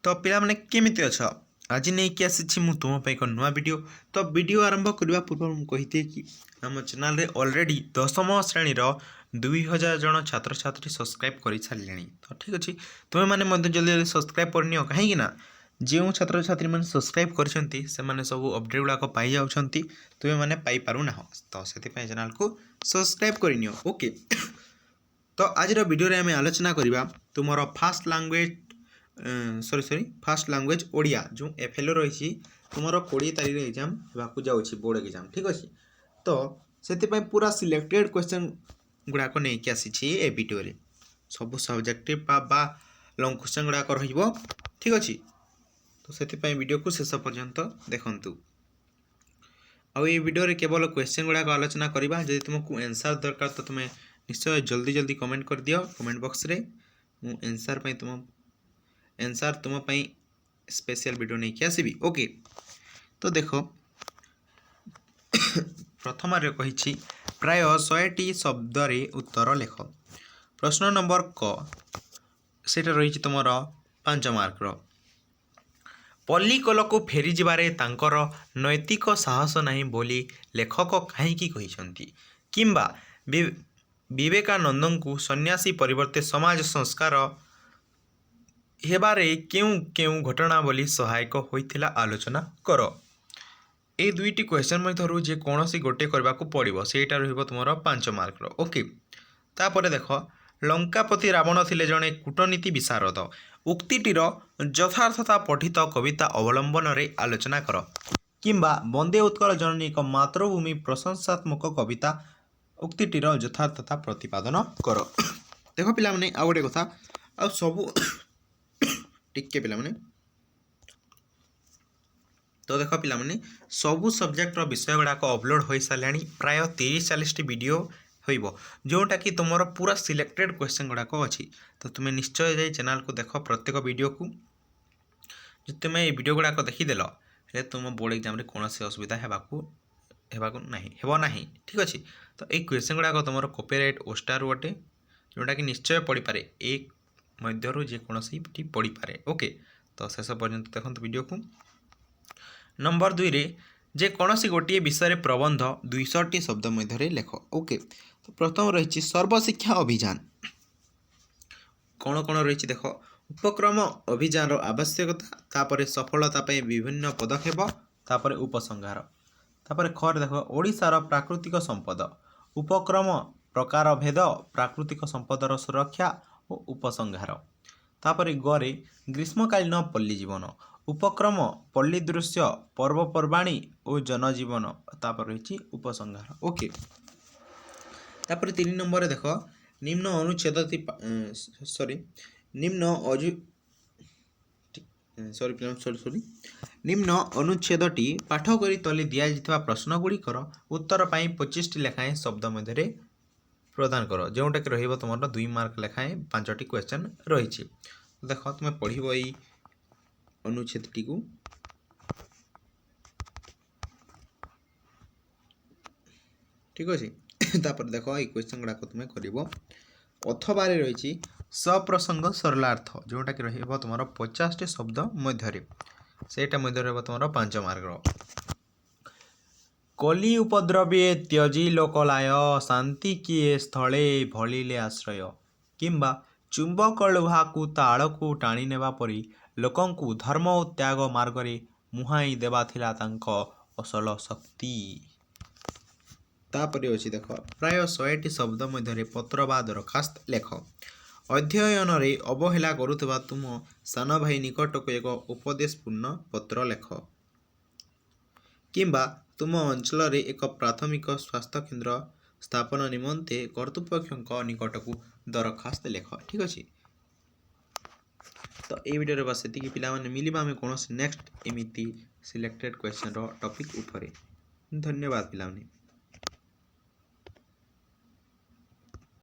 तो पिला माने केमिति अछ आज नहीं कि आसी मु तुम पे एक नुआ वीडियो। तो वीडियो आरंभ करने पूर्व मुझे कही कि आम चैनल रे ऑलरेडी 10म श्रेणी 2000 जन छात्र छात्री सब्सक्राइब कर सारे। तो ठीक अच्छे तुम्हें मैंने जल्दी जल्दी सब्सक्राइब करनी कहीं जो छात्र छात्री मैंने सब्सक्राइब कर सब अपडेट गुड़ाक पाई जाती तुम्हें मैंने पाइना तो से चैनल को सब्सक्राइब करनी ओके। तो आज वीडियो रे आम आलोचना करवा तुम fast language fast language Odia जो एफएलओ रही तुम 20 तारीख एग्जाम होगा जाऊँगी बोर्ड एग्जाम ठीक अच्छे। तो से पूरा सिलेक्टेड क्वेश्चन गुड़ाक नहीं कि आसी ए वीडियो रे सब सब्जेक्टिव बा लॉन्ग क्वेश्चन गुड़ाक रहिबो ठीक अच्छे। तो से वीडियो को शेष पर्यंत देखंतु आउ ये वीडियो रे केवल क्वेश्चन गुड़ाक आलोचना करवा। जदि तुमको आंसर दरकार तो तुम्हें निश्चय जल्दी जल्दी कमेंट कर दियो कमेंट बॉक्स रे मु आंसर तुम स्पेशल वीडियो नहीं कि आसबि ओके। तो देखो प्रथम कही प्राय 100टी शब्द रे उत्तर लेख। प्रश्न नंबर क सेटा रही तुम 5 मार्क रो पल्लिकल को फेरी जिबारे तांकर नैतिक साहस नहीं बोली लेखक कहीं कहिसंती किंबा विवेकानंद को सन्यासी परिवर्ते समाज संस्कार हेबारे केउ केउ घटना बोली सहायक होइथिला आलोचना कर। ए दुईटी क्वेश्चन मध्यरु जे कोनोसी गोटे करबा को पड़िबो सेटा रहइबो तुमरो 5 मार्क रो ओके। तापर देख लंकापति रावण थिले जणे कूटनीति विशारद उक्तिटीर यथार्थता पठित कविता अवलंबन रे आलोचना कर किंबा वंदे उत्कल जननी एक मातृभूमि प्रशंसात्मक कविता उक्तिटीर यथार्थता प्रतिपादन कर। देख पिला माने आ गोटे कथा आ सब टिके पिला माने तो देख पिला माने सबू सब्जेक्ट विषय गुड़ाक अपलोड हो सारे प्राय 30-40 वीडियो होइबो जोटा कि तुम पूरा सिलेक्टेड क्वेश्चन गुड़ाक अच्छी। तो तुम्हें निश्चय जाए चैनल को देख प्रत्येक वीडियो को जो तुम्हें ये वीडियो गुड़ाक देखीदेल तुम बोर्ड एग्जाम कौन असुविधा ना ठीक अच्छे। तो ये क्वेश्चन गुड़ाक तुम कॉपीराइट ओस्टार गोटे जोटा कि निश्चय पढ़ी पारे एक मध्यरु जेकोसी पढ़ी पारे ओके। तो शेष पर्यंत देखो वीडियो को। नंबर 2 रे जे कोनोसी गोटे विषय प्रबंध 200टी शब्द मध्य लेख ओके। तो प्रथम रही सर्वशिक्षा अभियान कौन कौन रही देख उपक्रम अभियान आवश्यकता तापर सफलता पे विभिन्न पदक्षेप तापर उपसंहार तापर खर देख ओडिशार प्राकृतिक संपद उपक्रम प्रकार भेद प्राकृतिक संपदर सुरक्षा और उपसंहार तापर गरे ग्रीष्मकालीन पल्ली जीवन उपक्रम पल्ली दृश्य पर्वपर्वाणी और जनजीवन तापर रही उपसंहार ओके। तापर 3 नंबर देख निम्न अनुच्छेद निम्न अनुच्छेदटी पाठ करी तले दिया जितवा प्रश्न गुड़िकर उत्तर पाई 25टी लेखाएं शब्द मध्य प्रदान कर जोटा कि रहिबो तुम 2 मार्क लेखाएं 5टी क्वेश्चन रही। देख तुम्हें पढ़िबो ई अनुच्छेदटी को ठीक अच्छे। तापर देख ये क्वेश्चन गुड़ाक तुम्हें कर अथवा रही सप्रसंग सरलार्थ जोटा कि रहिबो तुम 50टी शब्द मध्य सेटा मध्य रहिबो तुम 5 मार्क रो कली उपद्रवे त्यजी लोकलाय शांति किए स्थले भलिले आश्रय किंबा चुंबक लोहा को ताड़ को टाणी नेबा परी लोकंकु धर्म और त्याग मार्गरे मुहाई देवा थिला तांको असल शक्ति। तापर अच्छी देख प्राय 100टी शब्द मध्य पत्र बा दरखास्त लेख अध्ययन रे अवहेला करुवा तुम सान भाई निकट को एक उपदेशपूर्ण पत्र लेख किंबा तुम अंचल रे एक प्राथमिक स्वास्थ्य केन्द्र स्थापन निमंते कर्तृपक्ष निकट को दरखास्त लेख ठीक अच्छे। तो ये वीडियो बस से पिला माने मिलिबा आमे कोनोसी नेक्स्ट एमिति सिलेक्टेड क्वेश्चन रो टॉपिक उपरे। धन्यवाद पिला माने।